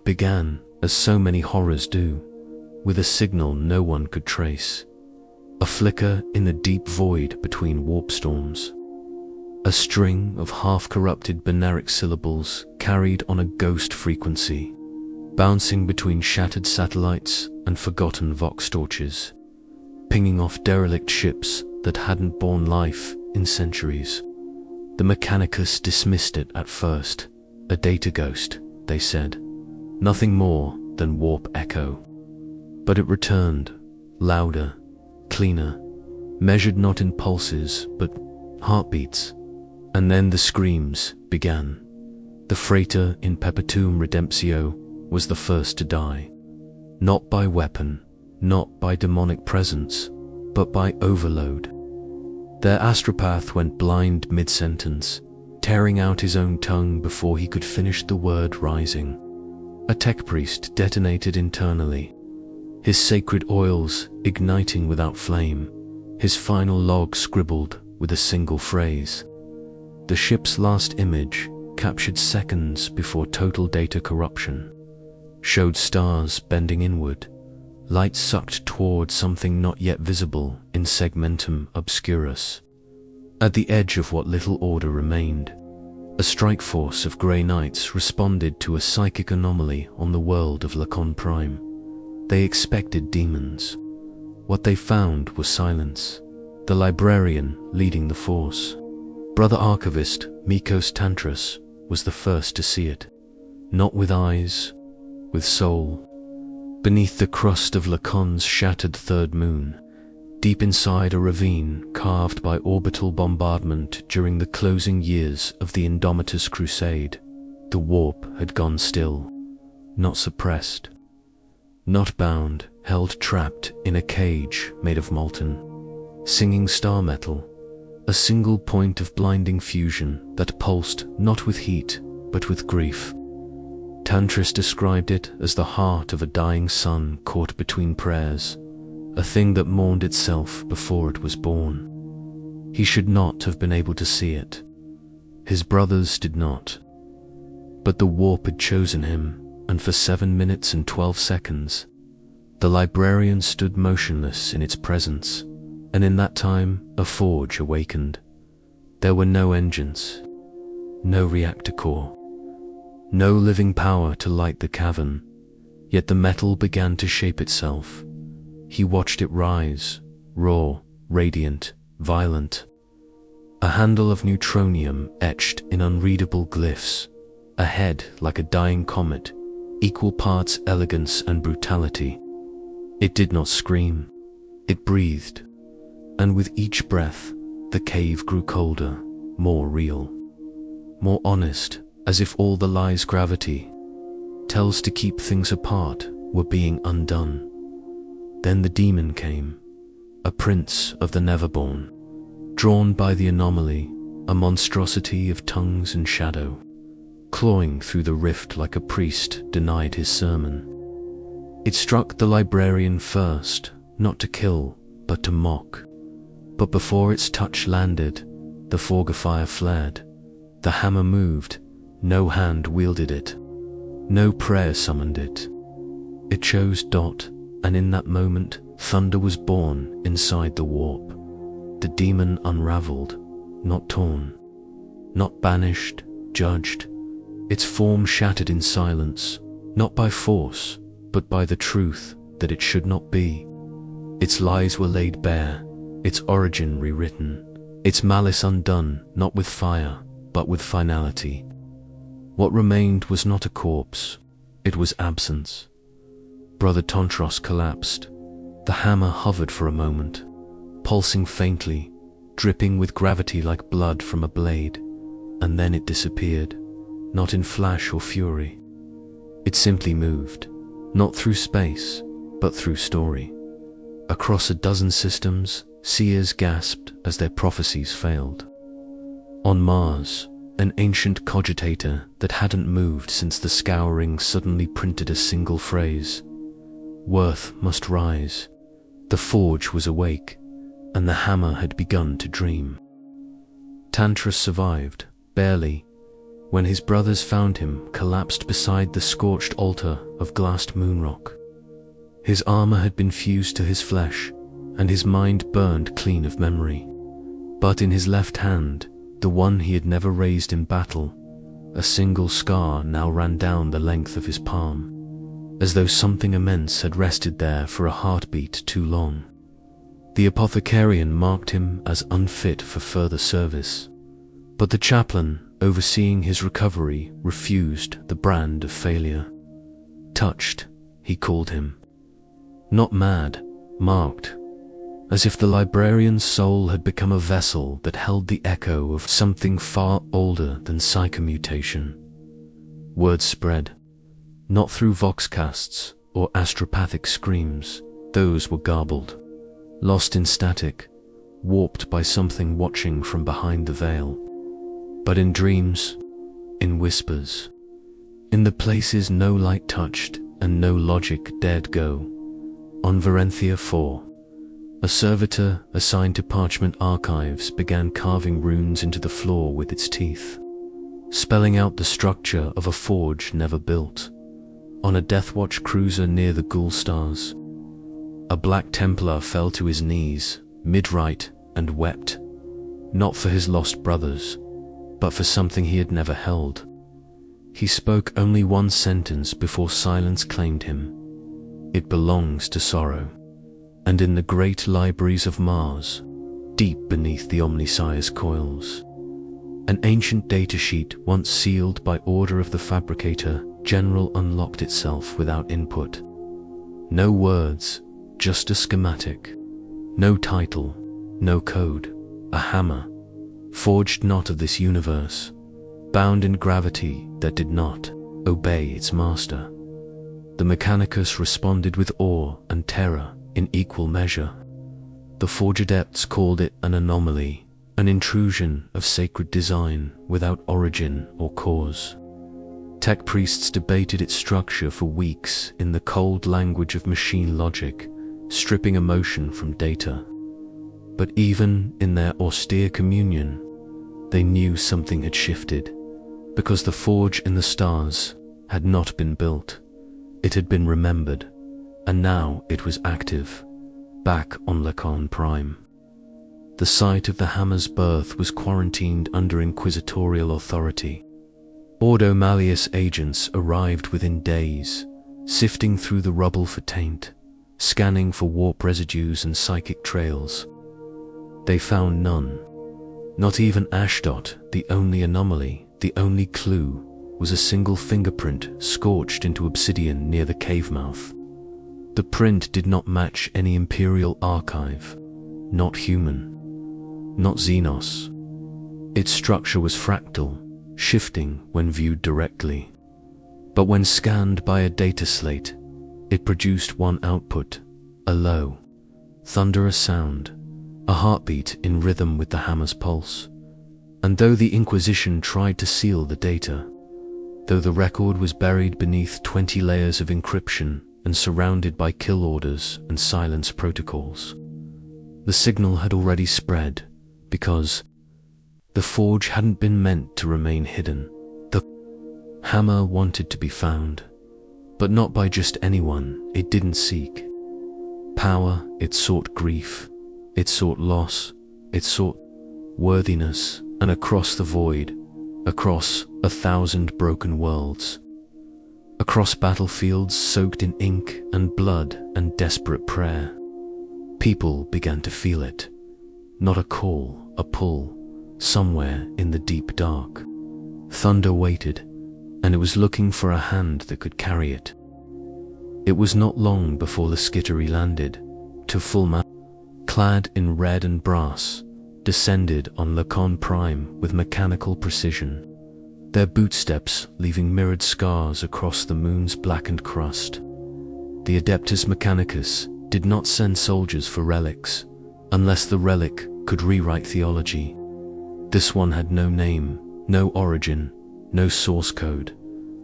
It began, as so many horrors do, with a signal no one could trace. A flicker in the deep void between warp storms. A string of half-corrupted binaric syllables carried on a ghost frequency, bouncing between shattered satellites and forgotten vox torches, pinging off derelict ships that hadn't borne life in centuries. The Mechanicus dismissed it at first. A data ghost, they said. Nothing more than warp echo. But it returned, louder, cleaner, measured not in pulses, but heartbeats. And then the screams began. The freighter in Perpetuum Redemptio was the first to die. Not by weapon, not by demonic presence, but by overload. Their astropath went blind mid-sentence, tearing out his own tongue before he could finish the word rising. A tech priest detonated internally, his sacred oils igniting without flame, his final log scribbled with a single phrase. The ship's last image, captured seconds before total data corruption, showed stars bending inward, light sucked toward something not yet visible in segmentum obscurus. At the edge of what little order remained, a strike force of grey knights responded to a psychic anomaly on the world of Lacon Prime. They expected demons. What they found was silence, the librarian leading the force. Brother Archivist Mikos Tantras was the first to see it, not with eyes, with soul. Beneath the crust of Lacon's shattered third moon, deep inside a ravine carved by orbital bombardment during the closing years of the Indomitus Crusade, the warp had gone still, not suppressed, not bound, held trapped in a cage made of molten, singing star metal, a single point of blinding fusion that pulsed not with heat, but with grief. Tantris described it as the heart of a dying sun caught between prayers, a thing that mourned itself before it was born. He should not have been able to see it. His brothers did not. But the warp had chosen him, and for 7 minutes and 12 seconds, the librarian stood motionless in its presence, and in that time a forge awakened. There were no engines, no reactor core, no living power to light the cavern, yet the metal began to shape itself. He watched it rise, raw, radiant, violent. A handle of neutronium etched in unreadable glyphs, a head like a dying comet, equal parts elegance and brutality. It did not scream, it breathed, and with each breath, the cave grew colder, more real, more honest, as if all the lies gravity tells to keep things apart were being undone. Then the demon came, a prince of the Neverborn, drawn by the anomaly, a monstrosity of tongues and shadow, clawing through the rift like a priest denied his sermon. It struck the librarian first, not to kill, but to mock. But before its touch landed, the forgefire flared. The hammer moved, no hand wielded it, no prayer summoned it. It chose Dot, and in that moment, thunder was born inside the warp. The demon unraveled, not torn, not banished, judged. Its form shattered in silence, not by force, but by the truth that it should not be. Its lies were laid bare, its origin rewritten, its malice undone, not with fire, but with finality. What remained was not a corpse, it was absence. Brother Tantros collapsed. The hammer hovered for a moment, pulsing faintly, dripping with gravity like blood from a blade, and then it disappeared, not in flash or fury. It simply moved, not through space, but through story. Across a dozen systems, seers gasped as their prophecies failed. On Mars, an ancient cogitator that hadn't moved since the scouring suddenly printed a single phrase. Worth must rise. The forge was awake, and the hammer had begun to dream. Tantris survived, barely, when his brothers found him collapsed beside the scorched altar of glassed moonrock. His armor had been fused to his flesh, and his mind burned clean of memory. But in his left hand, the one he had never raised in battle, a single scar now ran down the length of his palm, as though something immense had rested there for a heartbeat too long. The apothecarian marked him as unfit for further service, but the chaplain, overseeing his recovery, refused the brand of failure. Touched, he called him. Not mad, marked, as if the librarian's soul had become a vessel that held the echo of something far older than psychomutation. Word spread, not through voxcasts or astropathic screams, those were garbled, lost in static, warped by something watching from behind the veil. But in dreams, in whispers, in the places no light touched and no logic dared go, on Varenthia 4, a servitor assigned to parchment archives began carving runes into the floor with its teeth, spelling out the structure of a forge never built. On a Deathwatch cruiser near the Ghoul Stars, a Black Templar fell to his knees, mid-rite, and wept, not for his lost brothers, but for something he had never held. He spoke only one sentence before silence claimed him. It belongs to sorrow. And in the great libraries of Mars, deep beneath the Omnissiah's coils, an ancient datasheet once sealed by order of the fabricator general unlocked itself without input. No words, just a schematic. No title, no code. A hammer, forged not of this universe, bound in gravity that did not obey its master. The Mechanicus responded with awe and terror in equal measure. The Forge Adepts called it an anomaly, an intrusion of sacred design without origin or cause. Tech priests debated its structure for weeks in the cold language of machine logic, stripping emotion from data. But even in their austere communion, they knew something had shifted, because the forge in the stars had not been built. It had been remembered, and now it was active, back on Lacan Prime. The site of the hammer's birth was quarantined under inquisitorial authority. Ordo Malleus agents arrived within days, sifting through the rubble for taint, scanning for warp residues and psychic trails. They found none. Not even Ashdot, the only anomaly, the only clue, was a single fingerprint scorched into obsidian near the cave mouth. The print did not match any Imperial archive, not human, not Xenos. Its structure was fractal, shifting when viewed directly. But when scanned by a data slate, it produced one output, a low, thunderous sound, a heartbeat in rhythm with the hammer's pulse. And though the Inquisition tried to seal the data, though the record was buried beneath 20 layers of encryption and surrounded by kill orders and silence protocols, the signal had already spread, because the forge hadn't been meant to remain hidden. The hammer wanted to be found, but not by just anyone it didn't seek. Power, it sought grief, it sought loss, it sought worthiness, and across the void, across 1,000 broken worlds, across battlefields soaked in ink and blood and desperate prayer, people began to feel it. Not a call, a pull, somewhere in the deep dark. Thunder waited, and it was looking for a hand that could carry it. It was not long before the skittery landed, to full mast, clad in red and brass, descended on Lacan Prime with mechanical precision, their bootsteps leaving mirrored scars across the moon's blackened crust. The Adeptus Mechanicus did not send soldiers for relics, unless the relic could rewrite theology. This one had no name, no origin, no source code,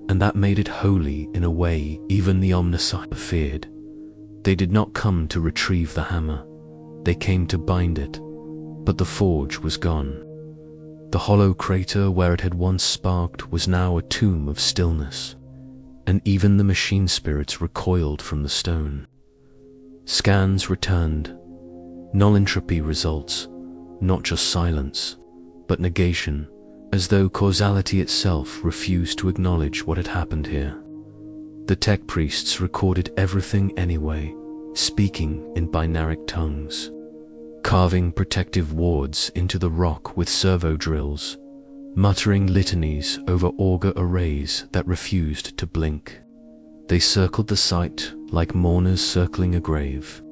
and that made it holy in a way even the Omnissiah feared. They did not come to retrieve the hammer, they came to bind it, but the forge was gone. The hollow crater where it had once sparked was now a tomb of stillness, and even the machine spirits recoiled from the stone. Scans returned. Null entropy results, not just silence, but negation, as though causality itself refused to acknowledge what had happened here. The tech priests recorded everything anyway, speaking in binaric tongues, carving protective wards into the rock with servo drills, muttering litanies over auger arrays that refused to blink. They circled the site like mourners circling a grave.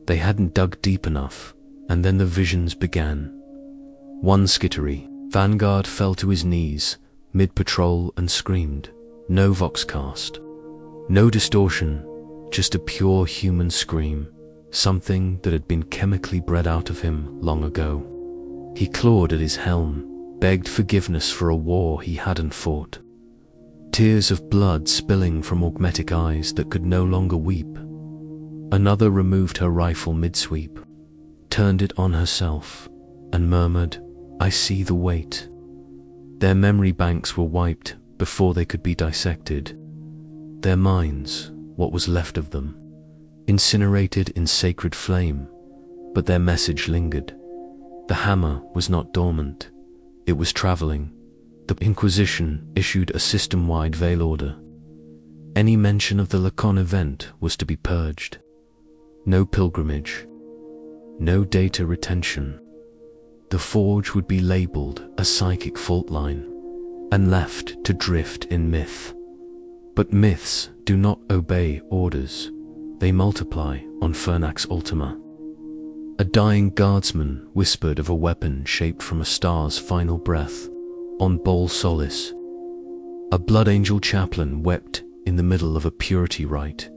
They hadn't dug deep enough, and then the visions began. One skittery vanguard fell to his knees, mid-patrol, and screamed. No voxcast. No distortion, just a pure human scream, something that had been chemically bred out of him long ago. He clawed at his helm, begged forgiveness for a war he hadn't fought. Tears of blood spilling from augmetic eyes that could no longer weep. Another removed her rifle mid-sweep, turned it on herself, and murmured, "I see the weight." Their memory banks were wiped before they could be dissected. Their minds, what was left of them, incinerated in sacred flame, but their message lingered. The hammer was not dormant, it was traveling. The Inquisition issued a system-wide veil order. Any mention of the Lacon event was to be purged. No pilgrimage, no data retention. The forge would be labeled a psychic fault line and left to drift in myth. But myths do not obey orders, they multiply on Fernax Ultima. A dying guardsman whispered of a weapon shaped from a star's final breath on Bol Solis. A blood angel chaplain wept in the middle of a purity rite,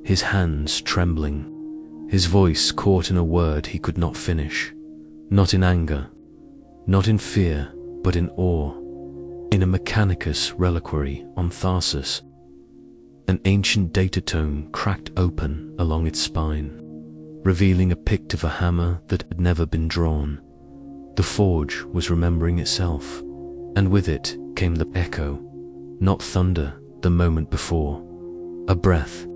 his hands trembling, his voice caught in a word he could not finish, not in anger, not in fear, but in awe. In a Mechanicus reliquary on Tharsis, an ancient data tome cracked open along its spine, revealing a pict of a hammer that had never been drawn. The forge was remembering itself, and with it came the echo, not thunder the moment before, a breath,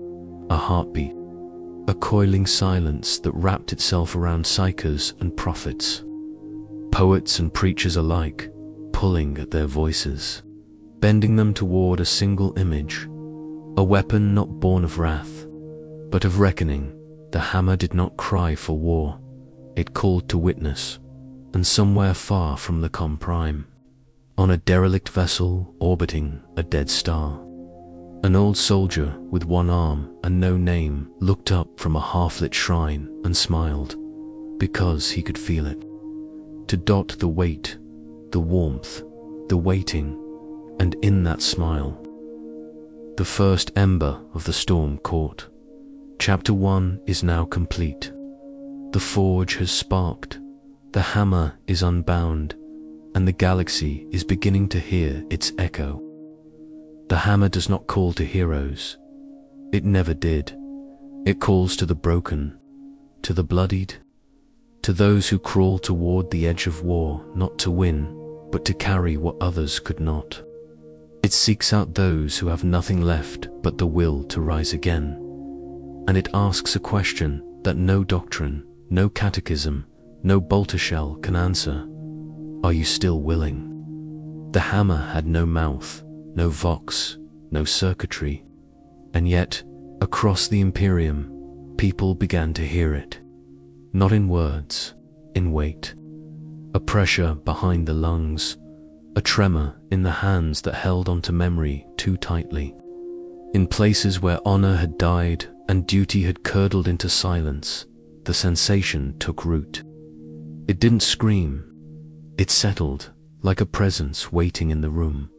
a heartbeat, a coiling silence that wrapped itself around psychers and prophets, poets and preachers alike, pulling at their voices, bending them toward a single image, a weapon not born of wrath, but of reckoning. The hammer did not cry for war, it called to witness, and somewhere far from the Com Prime, on a derelict vessel orbiting a dead star, an old soldier with one arm and no name looked up from a half-lit shrine and smiled, because he could feel it. To dot the weight, the warmth, the waiting, and in that smile, the first ember of the storm caught. Chapter 1 is now complete. The forge has sparked, the hammer is unbound, and the galaxy is beginning to hear its echo. The hammer does not call to heroes. It never did. It calls to the broken, to the bloodied, to those who crawl toward the edge of war, not to win, but to carry what others could not. It seeks out those who have nothing left but the will to rise again. And it asks a question that no doctrine, no catechism, no bolter shell can answer. Are you still willing? The hammer had no mouth, no vox, no circuitry, and yet, across the Imperium, people began to hear it. Not in words, in weight. A pressure behind the lungs, a tremor in the hands that held onto memory too tightly. In places where honor had died and duty had curdled into silence, the sensation took root. It didn't scream. It settled, like a presence waiting in the room.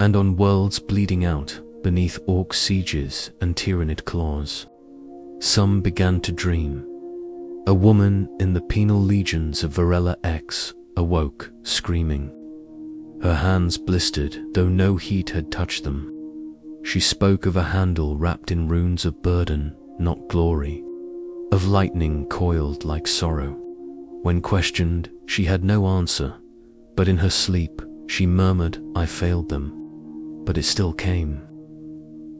And on worlds bleeding out beneath orc sieges and tyrannid claws, some began to dream. A woman in the penal legions of Varela X awoke, screaming. Her hands blistered, though no heat had touched them. She spoke of a handle wrapped in runes of burden, not glory, of lightning coiled like sorrow. When questioned, she had no answer, But in her sleep, she murmured, "I failed them." But it still came.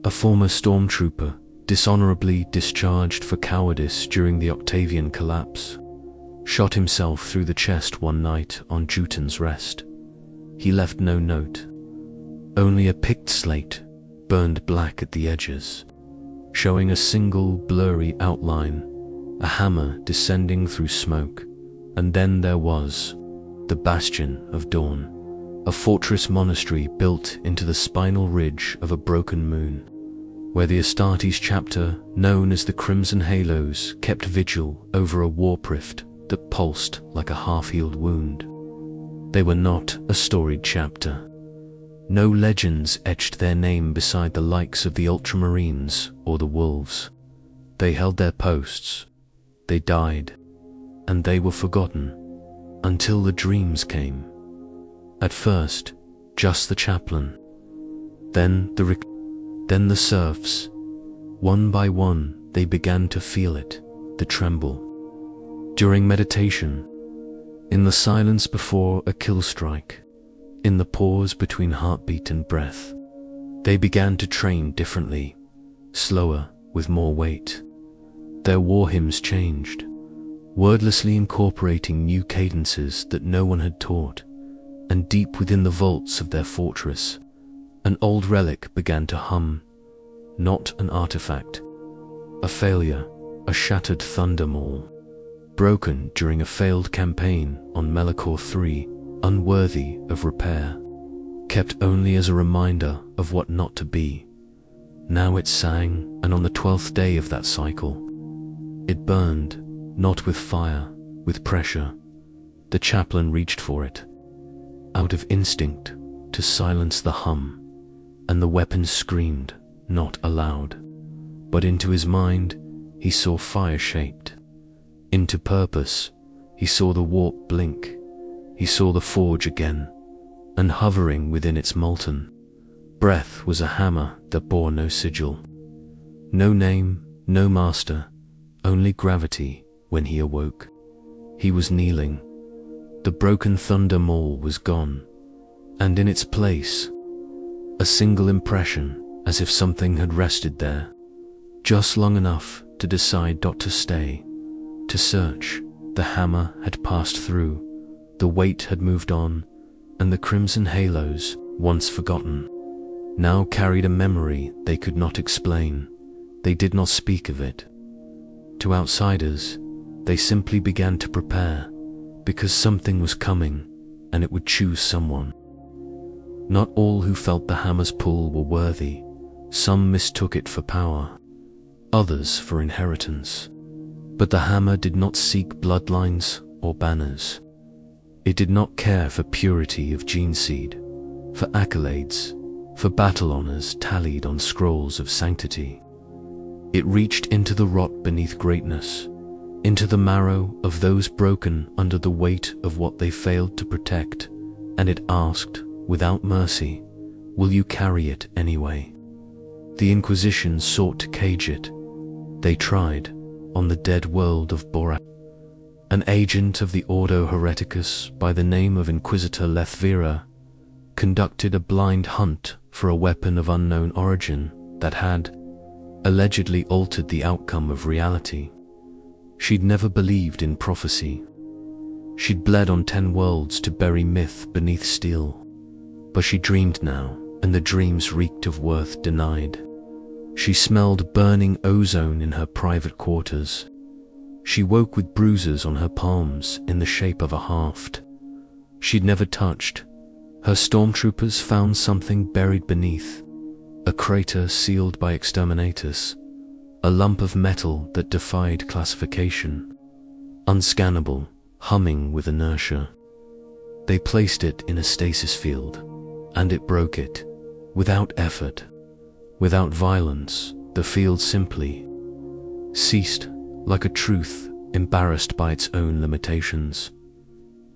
A former stormtrooper, dishonorably discharged for cowardice during the Octavian collapse, shot himself through the chest one night on Jutan's Rest. He left no note. Only a picked slate, burned black at the edges, showing a single blurry outline, a hammer descending through smoke. And then there was the Bastion of Dawn, a fortress monastery built into the spinal ridge of a broken moon, where the Astartes chapter, known as the Crimson Halos, kept vigil over a warp rift that pulsed like a half-healed wound. They were not a storied chapter. No legends etched their name beside the likes of the Ultramarines or the Wolves. They held their posts, they died, and they were forgotten until the dreams came. At first, just the chaplain, then the serfs. One by one, they began to feel it, the tremble. During meditation, in the silence before a kill strike, in the pause between heartbeat and breath, they began to train differently, slower, with more weight. Their war hymns changed, wordlessly incorporating new cadences that no one had taught, and deep within the vaults of their fortress, an old relic began to hum, not an artifact, a failure, a shattered thunder maul, broken during a failed campaign on Melkor III, unworthy of repair, kept only as a reminder of what not to be. Now it sang, and on the 12th day of that cycle, it burned, not with fire, with pressure. The chaplain reached for it, out of instinct, to silence the hum, and the weapon screamed, not aloud, but into his mind he saw fire shaped. Into purpose, he saw the warp blink, he saw the forge again, and hovering within its molten breath was a hammer that bore no sigil. No name, no master, only gravity. When he awoke, he was kneeling. The broken thunder maul was gone, and in its place, a single impression, as if something had rested there, just long enough to decide not to stay, to search. The hammer had passed through, the weight had moved on, and the Crimson Halos, once forgotten, now carried a memory they could not explain. They did not speak of it. To outsiders, they simply began to prepare, because something was coming, and it would choose someone. Not all who felt the hammer's pull were worthy. Some mistook it for power, others for inheritance. But the hammer did not seek bloodlines or banners. It did not care for purity of gene seed, for accolades, for battle honors tallied on scrolls of sanctity. It reached into the rot beneath greatness, into the marrow of those broken under the weight of what they failed to protect, and it asked, without mercy, "Will you carry it anyway?" The Inquisition sought to cage it. They tried, on the dead world of Borat. An agent of the Ordo Hereticus by the name of Inquisitor Lethvira conducted a blind hunt for a weapon of unknown origin that had allegedly altered the outcome of reality. She'd never believed in prophecy. She'd bled on 10 worlds to bury myth beneath steel. But she dreamed now, and the dreams reeked of worth denied. She smelled burning ozone in her private quarters. She woke with bruises on her palms in the shape of a haft she'd never touched. Her stormtroopers found something buried beneath, a crater sealed by exterminators, a lump of metal that defied classification, unscannable, humming with inertia. They placed it in a stasis field, and it broke it, without effort, without violence. The field simply ceased, like a truth embarrassed by its own limitations.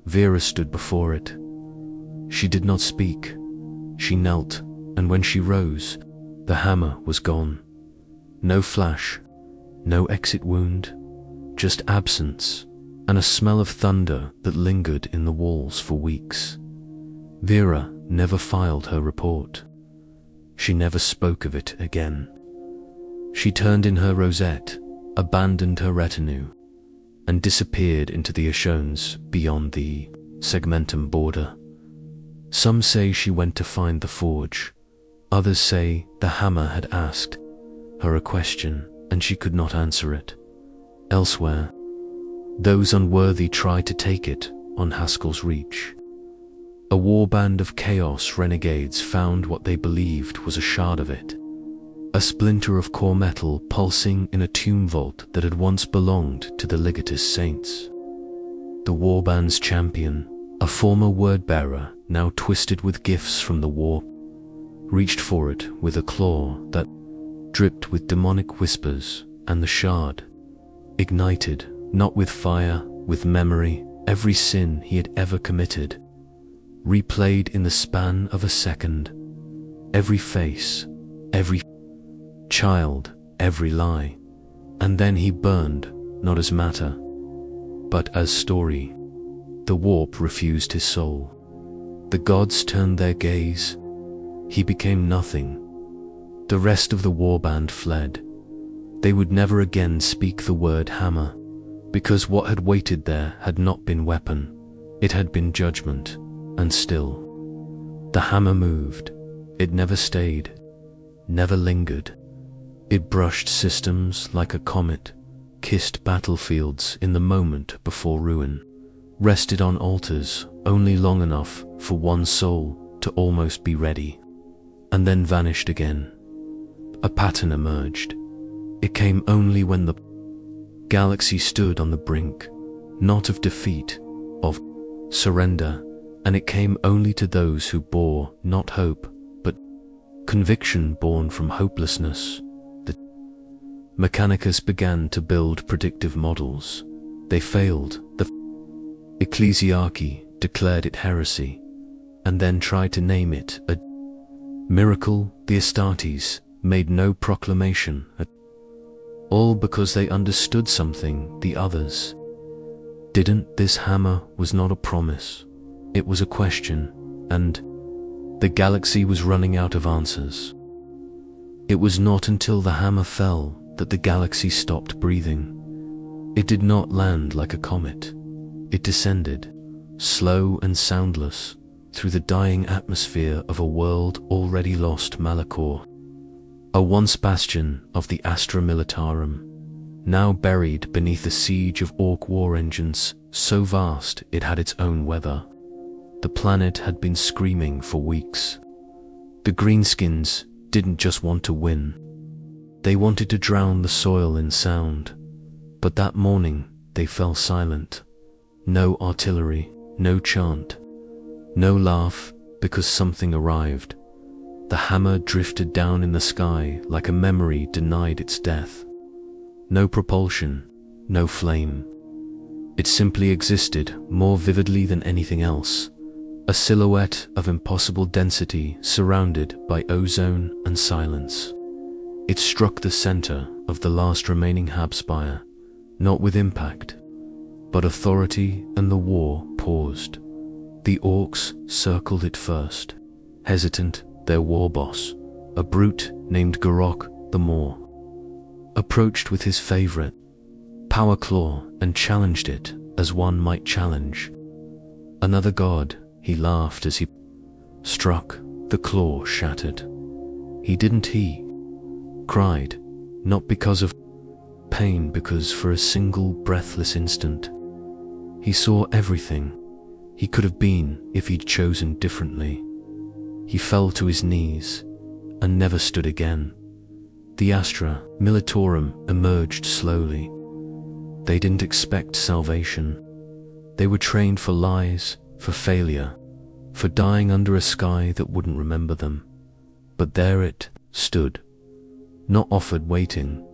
Vera stood before it. She did not speak. She knelt, and when she rose, the hammer was gone. No flash, no exit wound, just absence, and a smell of thunder that lingered in the walls for weeks. Vera never filed her report. She never spoke of it again. She turned in her rosette, abandoned her retinue, and disappeared into the Ashones beyond the Segmentum border. Some say she went to find the forge. Others say the hammer had asked her a question and she could not answer it. Elsewhere, those unworthy tried to take it on Haskell's reach. A warband of chaos renegades found what they believed was a shard of it, a splinter of core metal pulsing in a tomb vault that had once belonged to the Ligatus saints. The warband's champion, a former word-bearer now twisted with gifts from the war, reached for it with a claw that dripped with demonic whispers, and the shard ignited, not with fire, with memory, every sin he had ever committed, replayed in the span of a second, every face, every child, every lie, and then he burned, not as matter, but as story. The warp refused his soul. The gods turned their gaze. He became nothing. The rest of the warband fled. They would never again speak the word hammer, because what had waited there had not been weapon, it had been judgment, and still. The hammer moved. It never stayed, never lingered. It brushed systems like a comet, kissed battlefields in the moment before ruin, rested on altars only long enough for one soul to almost be ready, and then vanished again. A pattern emerged. It came only when the galaxy stood on the brink, not of defeat, of surrender, and it came only to those who bore not hope, but conviction born from hopelessness. The Mechanicus began to build predictive models. They failed. The Ecclesiarchy declared it heresy, and then tried to name it a miracle. The Astartes made no proclamation at all because they understood something the others didn't. This hammer was not a promise, it was a question, and the galaxy was running out of answers. It was not until the hammer fell that the galaxy stopped breathing. It did not land like a comet. It descended, slow and soundless, through the dying atmosphere of a world already lost. Malachor, a once bastion of the Astra Militarum, now buried beneath the siege of orc war engines so vast it had its own weather. The planet had been screaming for weeks. The greenskins didn't just want to win. They wanted to drown the soil in sound. But that morning they fell silent. No artillery, no chant, no laugh, because something arrived. The hammer drifted down in the sky like a memory denied its death. No propulsion, no flame. It simply existed more vividly than anything else. A silhouette of impossible density surrounded by ozone and silence. It struck the center of the last remaining Habspire, not with impact, but authority, and the war paused. The orcs circled it first, hesitant. Their war boss, a brute named Garok the Maw, approached with his favorite power claw and challenged it as one might challenge another god. He laughed as he struck. The claw shattered. He cried, not because of pain, because for a single breathless instant he saw everything he could have been if he'd chosen differently. He fell to his knees and never stood again. The Astra Militarum emerged slowly. They didn't expect salvation. They were trained for lies, for failure, for dying under a sky that wouldn't remember them. But there it stood, not offered waiting.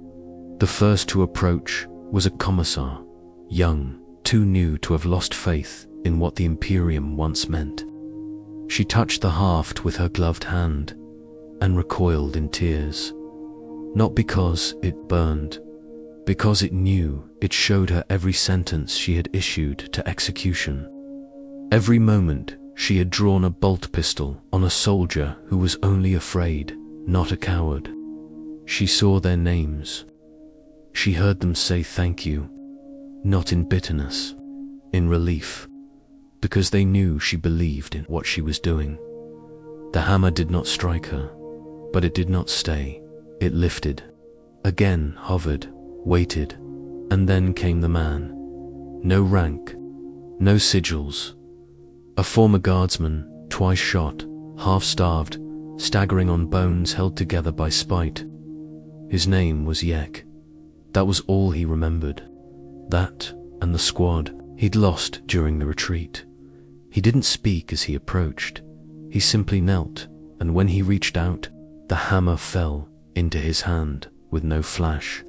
The first to approach was a commissar, young, too new to have lost faith in what the Imperium once meant. She touched the haft with her gloved hand and recoiled in tears. Not because it burned, because it knew it showed her every sentence she had issued to execution. Every moment She had drawn a bolt pistol on a soldier who was only afraid, not a coward. She saw their names. She heard them say thank you, not in bitterness, in relief, because they knew she believed in what she was doing. The hammer did not strike her, but it did not stay. It lifted, again hovered, waited, and then came the man. No rank, no sigils. A former guardsman, twice shot, half-starved, staggering on bones held together by spite. His name was Yek. That was all he remembered. That, and the squad he'd lost during the retreat. He didn't speak as he approached. He simply knelt, and when he reached out, the hammer fell into his hand with no flash.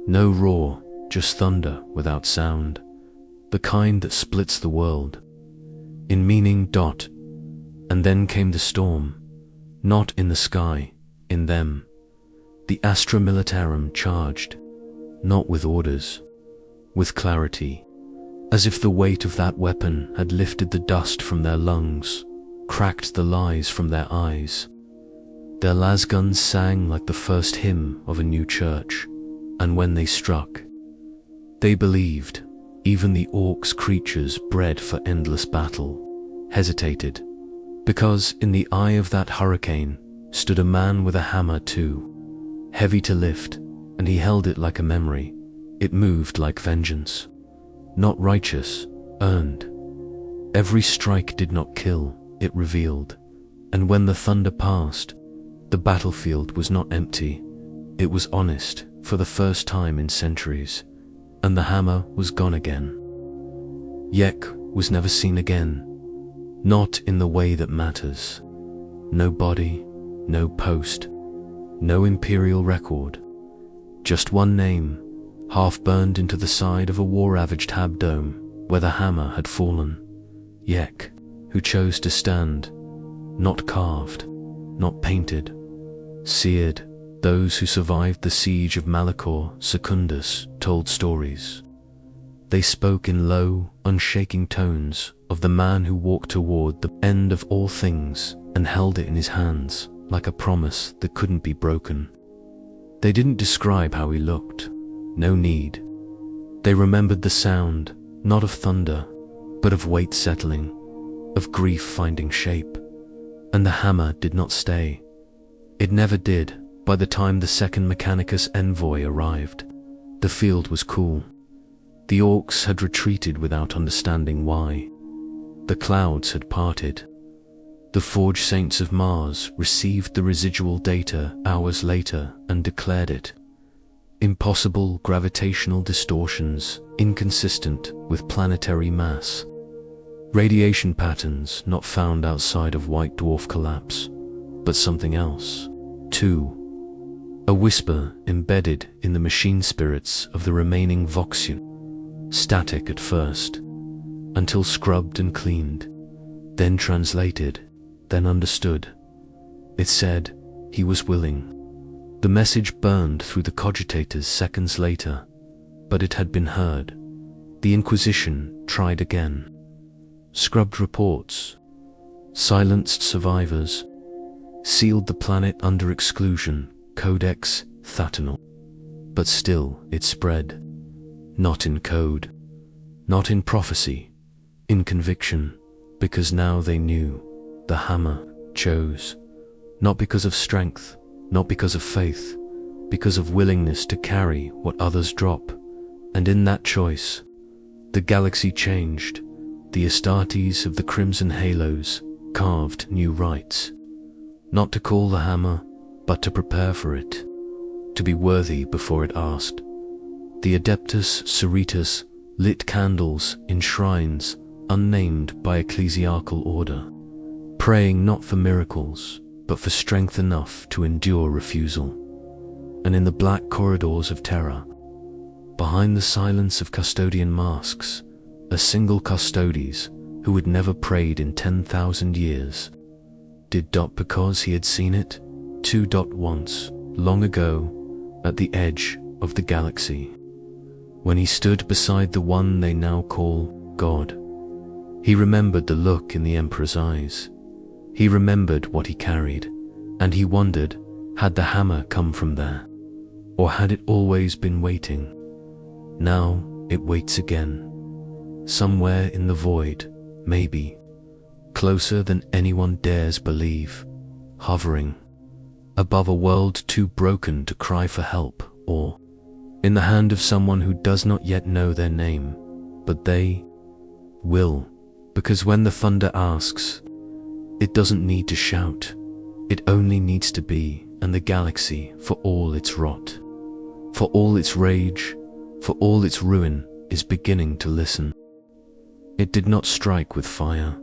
No roar, just thunder without sound. The kind that splits the world. In meaning. And then came the storm. Not in the sky, in them. The Astra Militarum charged. Not with orders, with clarity. As if the weight of that weapon had lifted the dust from their lungs, cracked the lies from their eyes. Their lasguns sang like the first hymn of a new church, and when they struck, they believed. Even the orcs' creatures bred for endless battle hesitated, because in the eye of that hurricane stood a man with a hammer too, heavy to lift, and he held it like a memory. It moved like vengeance, not righteous, earned. Every strike did not kill, it revealed, and when the thunder passed, the battlefield was not empty, it was honest for the first time in centuries. And the hammer was gone again. Yek was never seen again, not in the way that matters. No body, no post, no imperial record. Just one name, half burned into the side of a war-ravaged habdome where the hammer had fallen. Yek, who chose to stand, not carved, not painted, seared. Those who survived the siege of Malachor Secundus told stories. They spoke in low, unshaking tones of the man who walked toward the end of all things and held it in his hands like a promise that couldn't be broken. They didn't describe how he looked. No need. They remembered the sound, not of thunder, but of weight settling, of grief finding shape. And the hammer did not stay. It never did. By the time the second Mechanicus envoy arrived, the field was cool. The orcs had retreated without understanding why. The clouds had parted. The Forge Saints of Mars received the residual data hours later and declared it. Impossible gravitational distortions, inconsistent with planetary mass. Radiation patterns not found outside of white dwarf collapse, but something else, too. A whisper embedded in the machine spirits of the remaining Voxian, static at first, until scrubbed and cleaned, then translated, then understood. It said he was willing. The message burned through the cogitators seconds later, but it had been heard. The Inquisition tried again. Scrubbed reports, silenced survivors, sealed the planet under exclusion. Codex Thatanal. But still it spread. Not in code, not in prophecy, in conviction, because now they knew the hammer chose, not because of strength, not because of faith, because of willingness to carry what others drop. And in that choice, the galaxy changed. The Astartes of the Crimson Halos carved new rites, not to call the hammer, but to prepare for it, to be worthy before it asked. The Adeptus Cerritus lit candles in shrines unnamed by ecclesiarchal order, praying not for miracles, but for strength enough to endure refusal. And in the black corridors of terror, behind the silence of custodian masks, a single custodes who had never prayed in 10,000 years, did. Because he had seen it, too. Once, long ago, at the edge of the galaxy, when he stood beside the one they now call God. He remembered the look in the Emperor's eyes. He remembered what he carried, and he wondered, had the hammer come from there? Or had it always been waiting? Now it waits again. Somewhere in the void, maybe. Closer than anyone dares believe. Hovering. Above a world too broken to cry for help, or in the hand of someone who does not yet know their name, but they will, because when the thunder asks, it doesn't need to shout, it only needs to be, and the galaxy, for all its rot, for all its rage, for all its ruin, is beginning to listen. It did not strike with fire.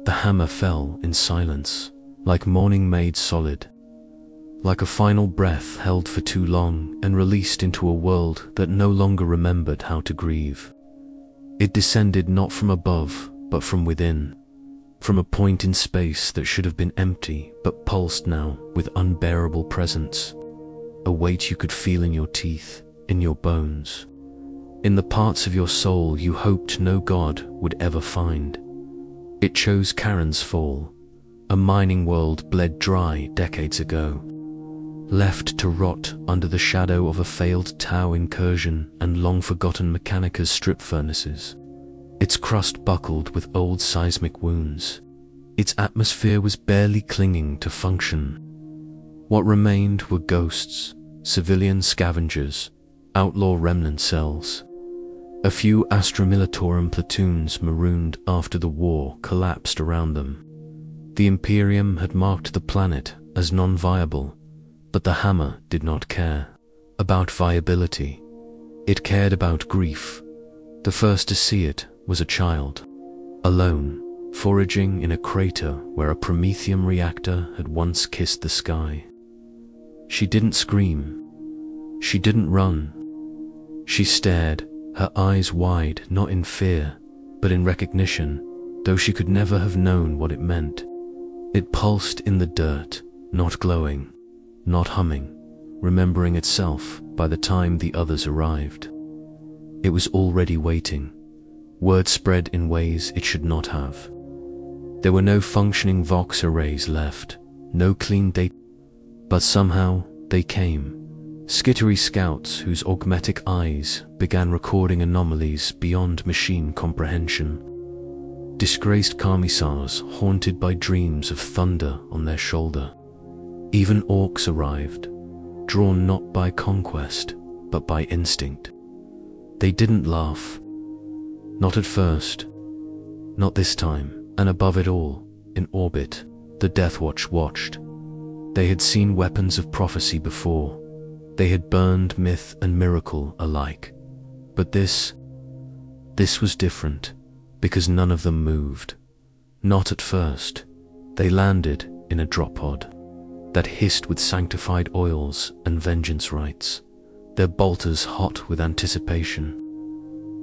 The hammer fell in silence, like morning made solid, like a final breath held for too long and released into a world that no longer remembered how to grieve. It descended not from above, but from within, from a point in space that should have been empty but pulsed now with unbearable presence, a weight you could feel in your teeth, in your bones, in the parts of your soul you hoped no god would ever find. It chose Charon's fall, a mining world bled dry decades ago, left to rot under the shadow of a failed Tau incursion and long-forgotten Mechanica's strip furnaces. Its crust buckled with old seismic wounds. Its atmosphere was barely clinging to function. What remained were ghosts, civilian scavengers, outlaw remnant cells. A few Astra Militarum platoons marooned after the war collapsed around them. The Imperium had marked the planet as non-viable, but the hammer did not care about viability. It cared about grief. The first to see it was a child, alone, foraging in a crater where a Prometheum reactor had once kissed the sky. She didn't scream. She didn't run. She stared, her eyes wide, not in fear, but in recognition, though she could never have known what it meant. It pulsed in the dirt, not glowing, not humming, remembering itself by the time the others arrived. It was already waiting. Word spread in ways it should not have. There were no functioning Vox arrays left, no clean data, but somehow they came. Skittery scouts whose augmetic eyes began recording anomalies beyond machine comprehension. Disgraced commissars haunted by dreams of thunder on their shoulder. Even orcs arrived, drawn not by conquest, but by instinct. They didn't laugh. Not at first. Not this time, and above it all, in orbit, the Death Watch watched. They had seen weapons of prophecy before. They had burned myth and miracle alike. But this was different, because none of them moved. Not at first. They landed in a drop pod that hissed with sanctified oils and vengeance rites, their bolters hot with anticipation.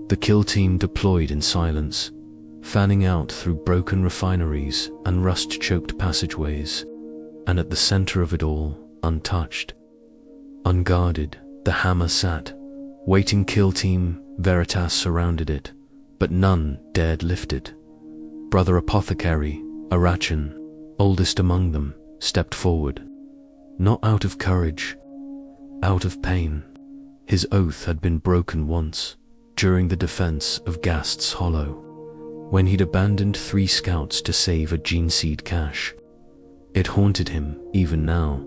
The kill team deployed in silence, fanning out through broken refineries and rust-choked passageways, and at the center of it all, untouched, unguarded, the hammer sat, waiting. Kill team Veritas surrounded it, but none dared lift it. Brother Apothecary, Arachan, oldest among them, stepped forward, not out of courage, out of pain. His oath had been broken once, during the defense of Gast's Hollow, when he'd abandoned 3 scouts to save a gene seed cache. It haunted him even now.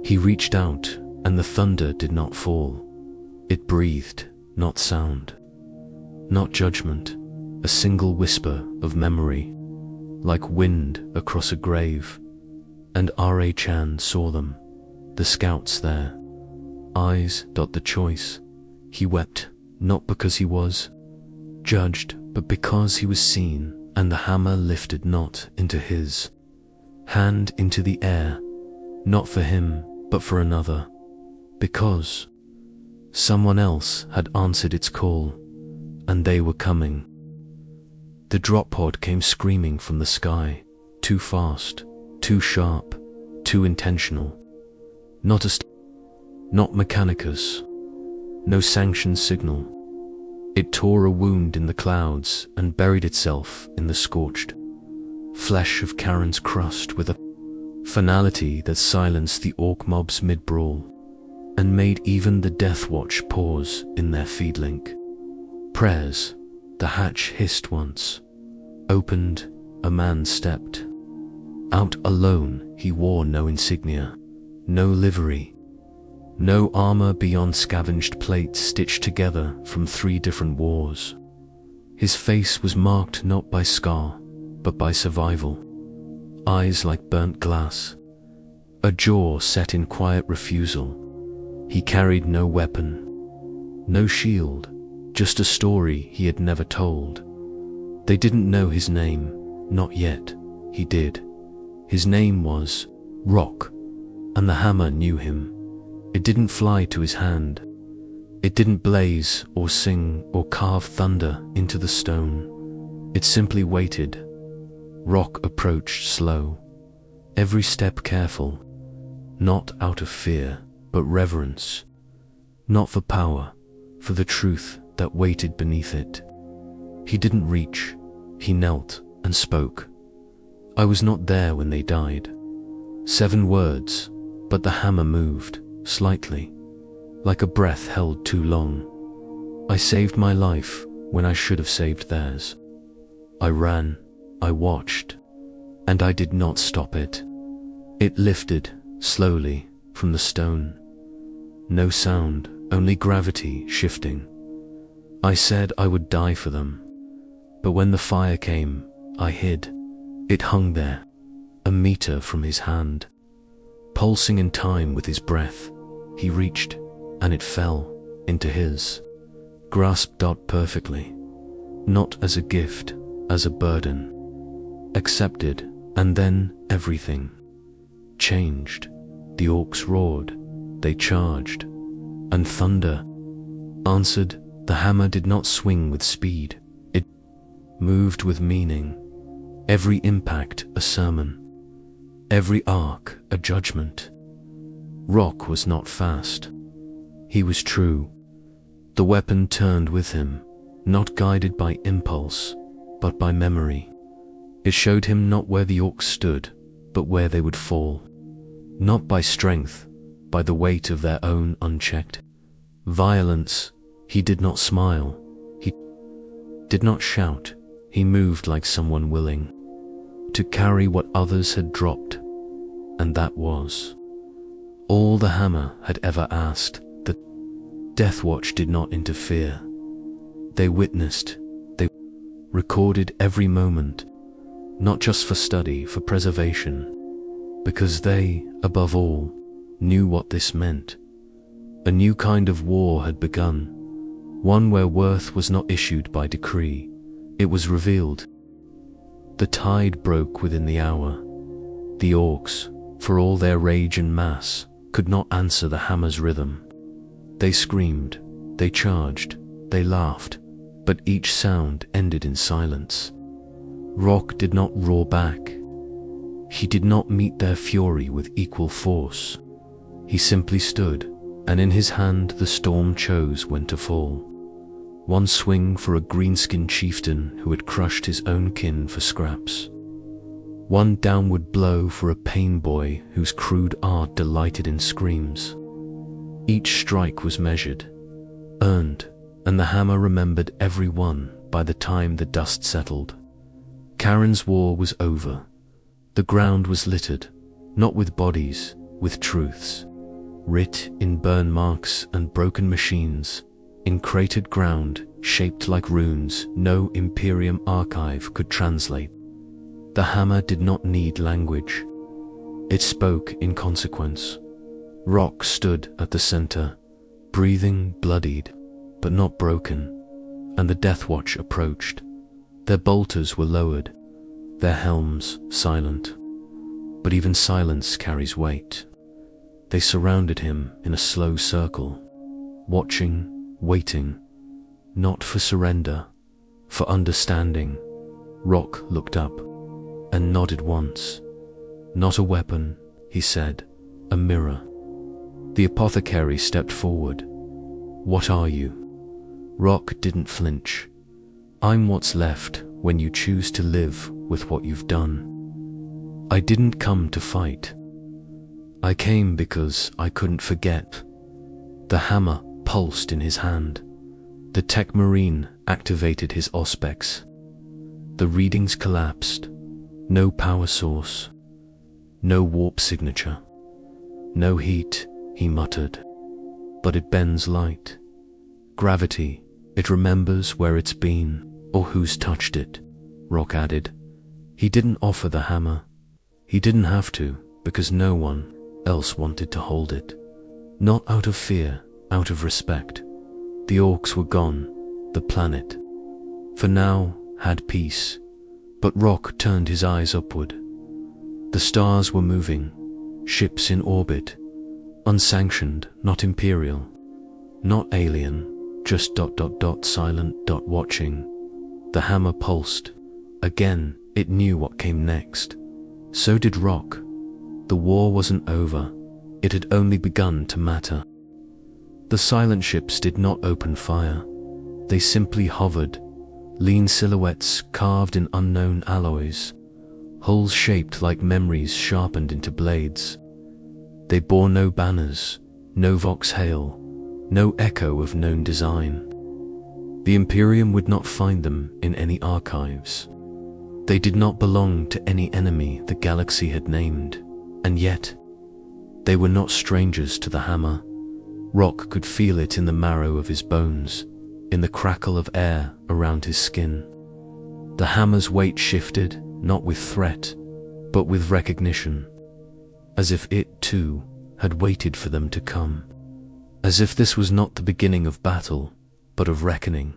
He reached out, and the thunder did not fall. It breathed, not sound, not judgment, a single whisper of memory, like wind across a grave. And R.A. Chan saw them, the scouts there. Eyes dot the choice. He wept, not because he was judged, but because he was seen, and the hammer lifted not into his hand into the air, not for him, but for another, because someone else had answered its call, and they were coming. The drop pod came screaming from the sky, too fast, too sharp, too intentional. Not Mechanicus, no sanctioned signal, It tore a wound in the clouds and buried itself in the scorched flesh of Karen's crust with a finality that silenced the orc mobs mid-brawl and made even the Death Watch pause in their feedlink prayers. The hatch hissed once, opened, a man stepped out alone. He wore no insignia, no livery, no armor beyond scavenged plates stitched together from 3 different wars. His face was marked not by scar, but by survival. Eyes like burnt glass, a jaw set in quiet refusal. He carried no weapon, no shield, just a story he had never told. They didn't know his name, not yet. He did. His name was Rock, and the hammer knew him. It didn't fly to his hand. It didn't blaze or sing or carve thunder into the stone. It simply waited. Rock approached slow, every step careful, not out of fear, but reverence. Not for power, for the truth that waited beneath it. He didn't reach. He knelt and spoke. I was not there when they died. 7 words, but the hammer moved, slightly, like a breath held too long. I saved my life when I should have saved theirs. I ran, I watched, and I did not stop it. It lifted, slowly, from the stone. No sound, only gravity shifting. I said I would die for them, but when the fire came, I hid. It hung there, a meter from his hand, pulsing in time with his breath. He reached, and it fell into his, grasped out perfectly, not as a gift, as a burden. Accepted, and then everything changed. The orcs roared, they charged, and thunder answered. The hammer did not swing with speed, it moved with meaning. Every impact a sermon, every arc a judgment. Rock was not fast. He was true. The weapon turned with him, not guided by impulse, but by memory. It showed him not where the orcs stood, but where they would fall. Not by strength, by the weight of their own unchecked violence. He did not smile. He did not shout. He moved like someone willing to carry what others had dropped, and that was all the hammer had ever asked. The Death Watch did not interfere. They witnessed, they recorded every moment, not just for study, for preservation, because they, above all, knew what this meant. A new kind of war had begun, one where worth was not issued by decree, it was revealed. The tide broke within the hour. The orcs, for all their rage and mass, could not answer the hammer's rhythm. They screamed, they charged, they laughed, but each sound ended in silence. Rock did not roar back. He did not meet their fury with equal force. He simply stood, and in his hand the storm chose when to fall. One swing for a green-skinned chieftain who had crushed his own kin for scraps. One downward blow for a pain boy whose crude art delighted in screams. Each strike was measured, earned, and the hammer remembered every one by the time the dust settled. Karen's war was over. The ground was littered, not with bodies, with truths, writ in burn marks and broken machines, in cratered ground shaped like runes no Imperium archive could translate. The hammer did not need language. It spoke in consequence. Rock stood at the center, breathing, bloodied, but not broken, and the Death Watch approached. Their bolters were lowered, their helms silent. But even silence carries weight. They surrounded him in a slow circle, watching, waiting, not for surrender, for understanding. Rock looked up and nodded once. Not a weapon, he said, a mirror. The apothecary stepped forward. What are you? Rock didn't flinch. I'm what's left when you choose to live with what you've done. I didn't come to fight. I came because I couldn't forget. The hammer pulsed in his hand. The tech marine activated his auspex. The readings collapsed. No power source. No warp signature. No heat, he muttered. But it bends light. Gravity, it remembers where it's been, or who's touched it, Rock added. He didn't offer the hammer. He didn't have to, because no one else wanted to hold it. Not out of fear, out of respect. The orcs were gone, the planet, for now, had peace. But Rock turned his eyes upward. The stars were moving, ships in orbit, unsanctioned, not imperial, not alien, just ... silent ... watching. The hammer pulsed. Again, it knew what came next. So did Rock. The war wasn't over. It had only begun to matter. The silent ships did not open fire. They simply hovered, lean silhouettes carved in unknown alloys, hulls shaped like memories sharpened into blades. They bore no banners, no vox hail, no echo of known design. The Imperium would not find them in any archives. They did not belong to any enemy the galaxy had named, and yet, they were not strangers to the hammer. Rock could feel it in the marrow of his bones, in the crackle of air around his skin. The hammer's weight shifted, not with threat, but with recognition, as if it, too, had waited for them to come. As if this was not the beginning of battle, but of reckoning.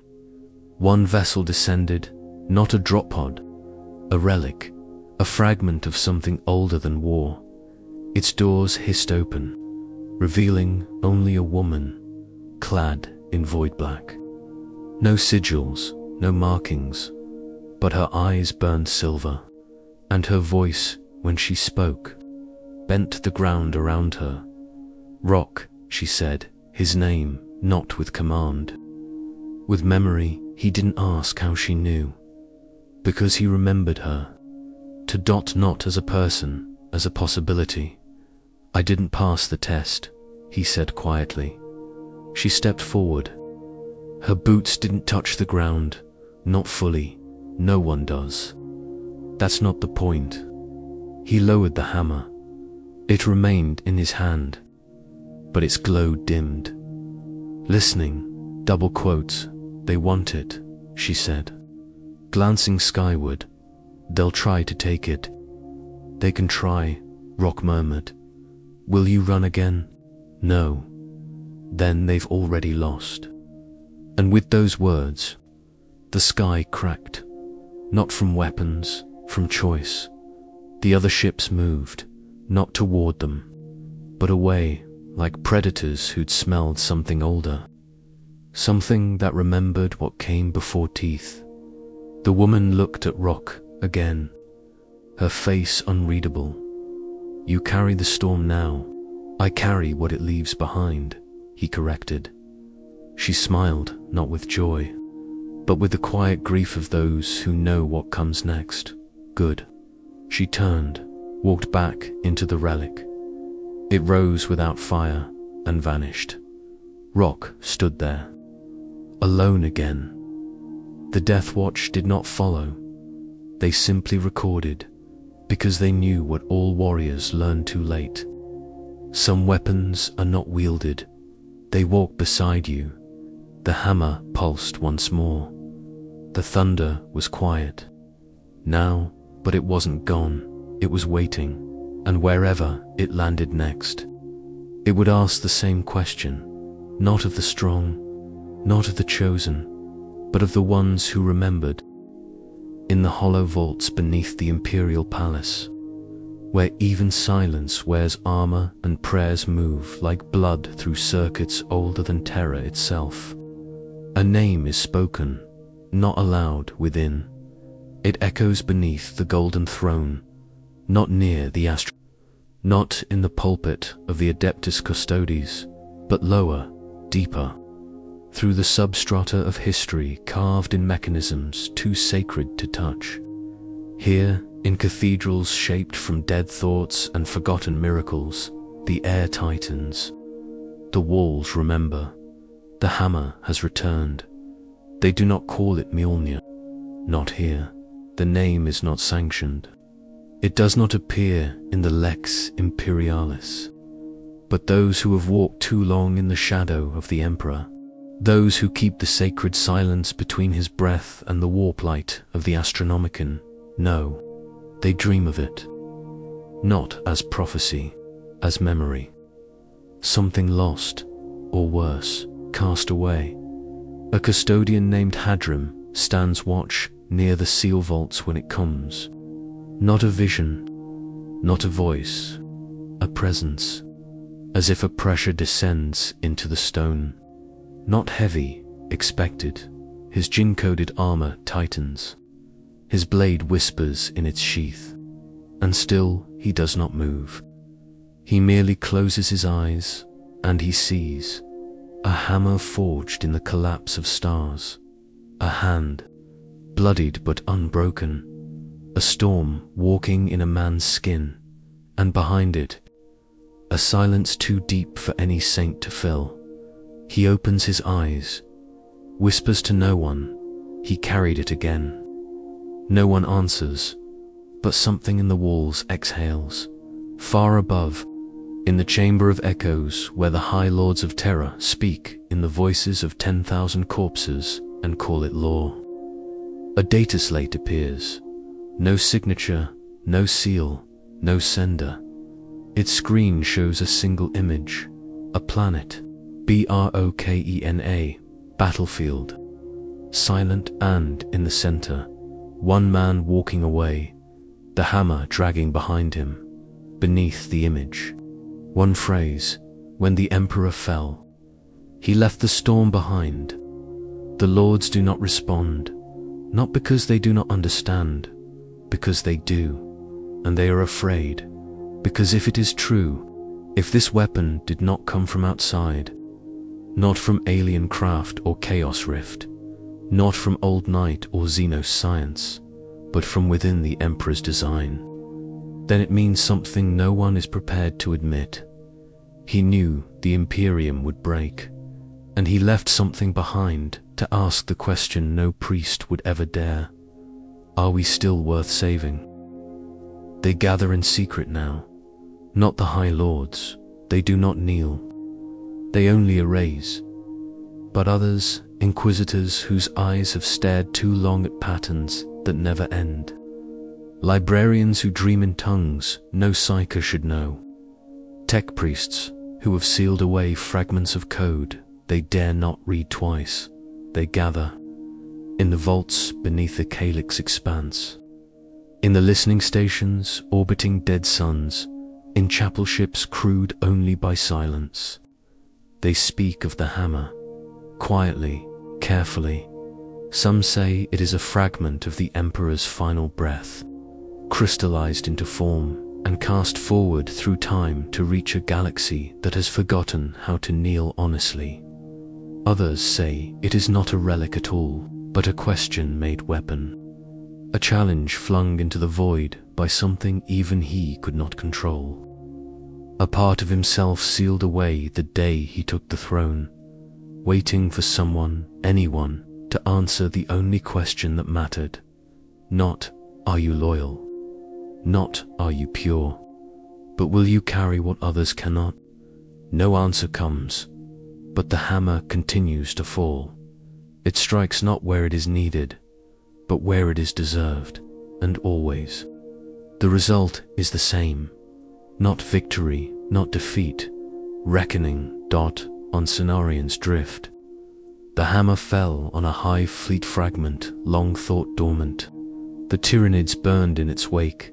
One vessel descended, not a drop pod, a relic, a fragment of something older than war. Its doors hissed open, revealing only a woman, clad in void black. No sigils, no markings, but her eyes burned silver, and her voice, when she spoke, bent the ground around her. Rock, she said, his name, not with command. With memory, he didn't ask how she knew, because he remembered her. To dot not as a person, as a possibility. I didn't pass the test, he said quietly. She stepped forward. Her boots didn't touch the ground, not fully. No one does. That's not the point. He lowered the hammer. It remained in his hand, but its glow dimmed. Listening, double quotes, they want it, she said. Glancing skyward, they'll try to take it. They can try, Rock murmured. Will you run again? No. Then they've already lost. And with those words, the sky cracked. Not from weapons, from choice. The other ships moved, not toward them, but away, like predators who'd smelled something older. Something that remembered what came before teeth. The woman looked at Rock again, her face unreadable. You carry the storm now. I carry what it leaves behind, he corrected. She smiled, not with joy, but with the quiet grief of those who know what comes next. Good. She turned, walked back into the relic. It rose without fire and vanished. Rock stood there, alone again. The Death Watch did not follow. They simply recorded, because they knew what all warriors learn too late. Some weapons are not wielded. They walk beside you. The hammer pulsed once more. The thunder was quiet. Now, but it wasn't gone. It was waiting, and wherever it landed next, it would ask the same question, not of the strong, not of the chosen, but of the ones who remembered. In the hollow vaults beneath the Imperial Palace, where even silence wears armor and prayers move like blood through circuits older than terror itself, a name is spoken, not aloud within. It echoes beneath the golden throne, not near the not in the pulpit of the Adeptus Custodes, but lower, deeper. through the substrata of history carved in mechanisms too sacred to touch. Here, in cathedrals shaped from dead thoughts and forgotten miracles, the air tightens. The walls remember. The hammer has returned. They do not call it Mjölnir. Not here. The name is not sanctioned. It does not appear in the Lex Imperialis. But those who have walked too long in the shadow of the Emperor, those who keep the sacred silence between his breath and the warp light of the Astronomicon, know. They dream of it. Not as prophecy, as memory. Something lost, or worse, cast away. A custodian named Hadrim stands watch near the seal vaults when it comes. Not a vision, not a voice, a presence, as if a pressure descends into the stone. Not heavy, expected, his gin-coated armor tightens. His blade whispers in its sheath, and still he does not move. He merely closes his eyes, and he sees a hammer forged in the collapse of stars, a hand, bloodied but unbroken, a storm walking in a man's skin, and behind it, a silence too deep for any saint to fill. He opens his eyes, whispers to no one, he carried it again. No one answers, but something in the walls exhales. Far above, in the chamber of echoes where the high lords of terror speak in the voices of 10,000 corpses and call it law. A data slate appears. No signature, no seal, no sender. Its screen shows a single image, a planet, Brokena, battlefield. Silent, and in the center, one man walking away, the hammer dragging behind him. Beneath the image, one phrase, when the emperor fell. He left the storm behind. The lords do not respond, not because they do not understand, because they do, and they are afraid, because if it is true, if this weapon did not come from outside, not from alien craft or chaos rift, not from old night or Xenos science, but from within the Emperor's design, then it means something no one is prepared to admit. He knew the Imperium would break, and he left something behind to ask the question no priest would ever dare. Are we still worth saving? They gather in secret now, not the High Lords. They do not kneel. They only erase. But others, inquisitors whose eyes have stared too long at patterns that never end. Librarians who dream in tongues no psyker should know. Tech priests who have sealed away fragments of code they dare not read twice. They gather in the vaults beneath the calyx expanse, in the listening stations orbiting dead suns, in chapel ships crewed only by silence. They speak of the hammer, quietly, carefully. Some say it is a fragment of the Emperor's final breath, crystallized into form and cast forward through time to reach a galaxy that has forgotten how to kneel honestly. Others say it is not a relic at all, but a question made weapon, a challenge flung into the void by something even he could not control. A part of himself sealed away the day he took the throne, waiting for someone, anyone, to answer the only question that mattered. Not, are you loyal? Not, are you pure? But will you carry what others cannot? No answer comes, but the hammer continues to fall. It strikes not where it is needed, but where it is deserved, and always. The result is the same. Not victory, not defeat. Reckoning, on Cenarian's drift. The hammer fell on a high fleet fragment, long thought dormant. The Tyranids burned in its wake,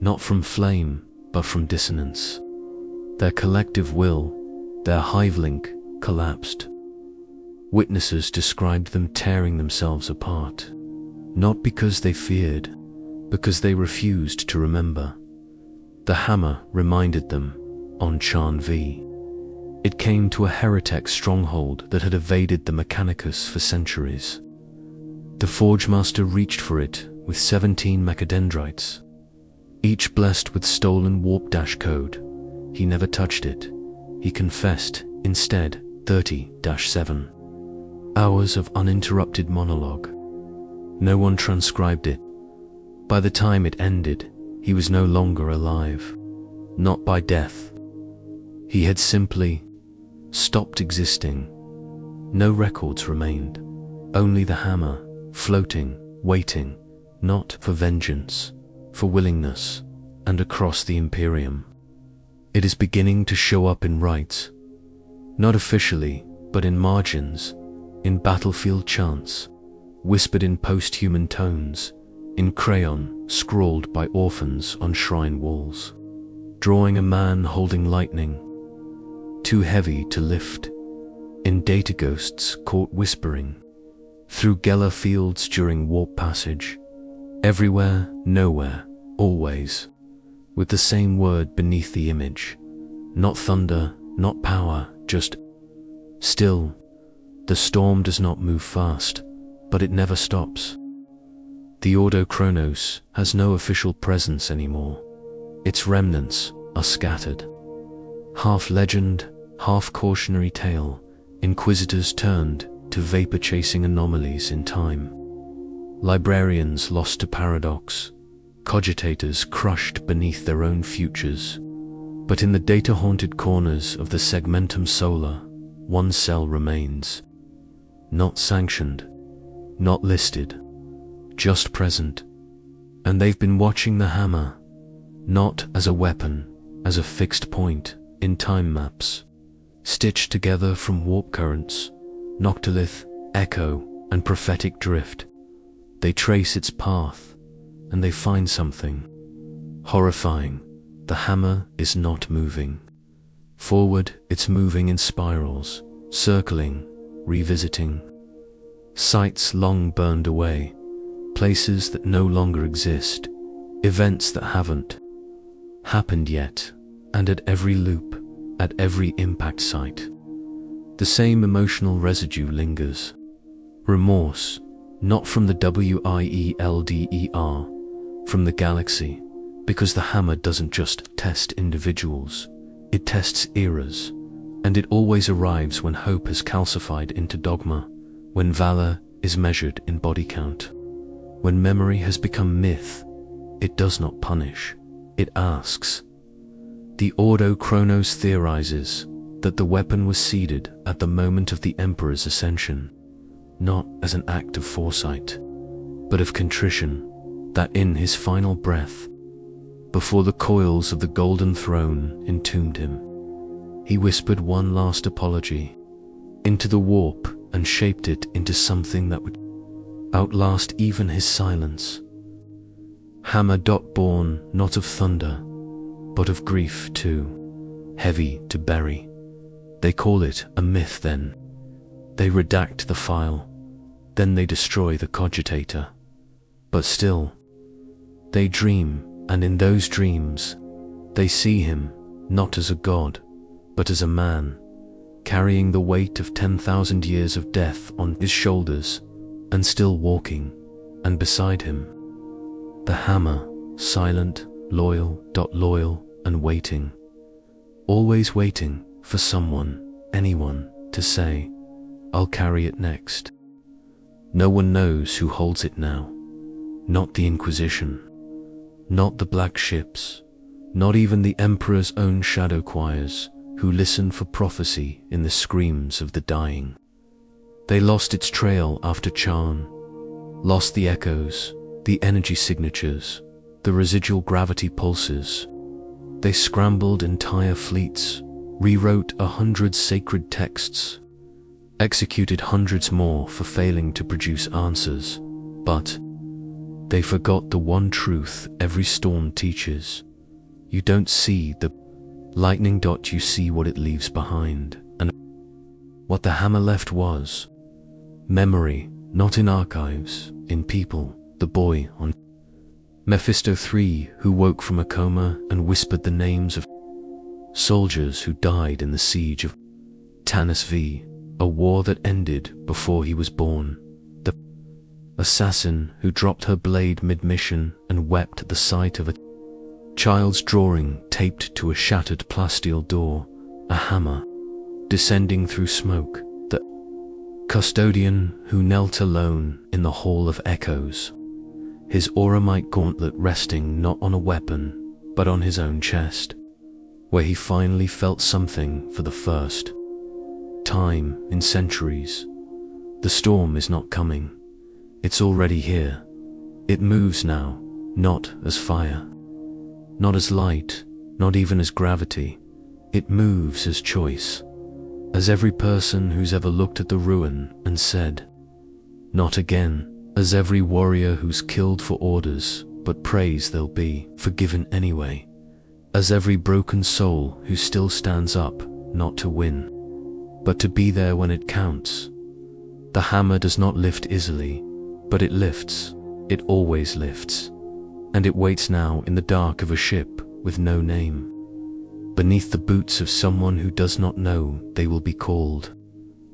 not from flame, but from dissonance. Their collective will, their hive link, collapsed. Witnesses described them tearing themselves apart, not because they feared, because they refused to remember. The hammer reminded them, on Chan V. It came to a heretic stronghold that had evaded the Mechanicus for centuries. The Forge Master reached for it with 17 mechadendrites, each blessed with stolen warp dash code. He never touched it. He confessed, instead, 30-7 hours of uninterrupted monologue. No one transcribed it. By the time it ended, he was no longer alive. Not by death. He had simply stopped existing. No records remained. Only the hammer, floating, waiting, not for vengeance, for willingness, and across the Imperium. It is beginning to show up in rites. Not officially, but in margins, in battlefield chants, whispered in post-human tones, in crayon scrawled by orphans on shrine walls, drawing a man holding lightning, too heavy to lift, in data ghosts caught whispering, through Geller fields during warp passage, everywhere, nowhere, always, with the same word beneath the image, not thunder, not power, just still. The storm does not move fast, but it never stops. The Ordo Chronos has no official presence anymore. Its remnants are scattered. Half legend, half cautionary tale, inquisitors turned to vapor-chasing anomalies in time. Librarians lost to paradox, cogitators crushed beneath their own futures. But in the data-haunted corners of the segmentum solar, one cell remains. Not sanctioned, not listed, just present. And they've been watching the hammer, not as a weapon, as a fixed point in time maps, stitched together from warp currents, noctilith, echo, and prophetic drift. They trace its path, and they find something horrifying. The hammer is not moving. Forward, it's moving in spirals, circling, revisiting. Sites long burned away, places that no longer exist, events that haven't happened yet, and at every loop, at every impact site, the same emotional residue lingers. Remorse, not from the Wielder, from the galaxy, because the hammer doesn't just test individuals, it tests eras, and it always arrives when hope has calcified into dogma, when valor is measured in body count. When memory has become myth, it does not punish, it asks. The Ordo Chronos theorizes that the weapon was seeded at the moment of the Emperor's ascension, not as an act of foresight, but of contrition, that in his final breath, before the coils of the golden throne entombed him, he whispered one last apology into the warp and shaped it into something that would outlast even his silence. Hammer. Born not of thunder, but of grief too, heavy to bury. They call it a myth then. They redact the file, then they destroy the cogitator. But still, they dream, and in those dreams, they see him not as a god, but as a man, carrying the weight of 10,000 years of death on his shoulders, and still walking, and beside him, the hammer, silent, loyal, and waiting, always waiting for someone, anyone, to say, "I'll carry it next." No one knows who holds it now, not the Inquisition, not the black ships, not even the Emperor's own shadow choirs who listen for prophecy in the screams of the dying. They lost its trail after Charn, lost the echoes, the energy signatures, the residual gravity pulses. They scrambled entire fleets, rewrote 100 sacred texts, executed hundreds more for failing to produce answers, but they forgot the one truth every storm teaches. You don't see the lightning. You see what it leaves behind, and what the hammer left was memory, not in archives, in people. The boy on Mephisto 3 who woke from a coma and whispered the names of soldiers who died in the siege of Tanis V, a war that ended before he was born. The assassin who dropped her blade mid-mission and wept at the sight of a child's drawing taped to a shattered plasteel door, a hammer descending through smoke. The custodian who knelt alone in the Hall of Echoes, his auramite gauntlet resting not on a weapon, but on his own chest, where he finally felt something for the first time in centuries. The storm is not coming. It's already here. It moves now, not as fire, not as light, not even as gravity. It moves as choice, as every person who's ever looked at the ruin and said, "Not again," as every warrior who's killed for orders but prays they'll be forgiven anyway, as every broken soul who still stands up not to win, but to be there when it counts. The hammer does not lift easily, but it lifts. It always lifts. And it waits now in the dark of a ship with no name, beneath the boots of someone who does not know they will be called.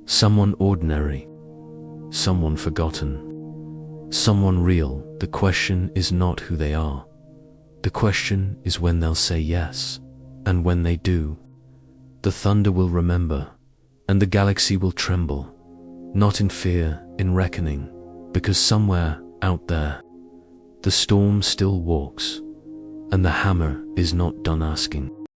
Someone ordinary, someone forgotten, someone real. The question is not who they are. The question is when they'll say yes. And when they do, the thunder will remember, and the galaxy will tremble, not in fear, in reckoning, because somewhere out there, the storm still walks, and the hammer is not done asking.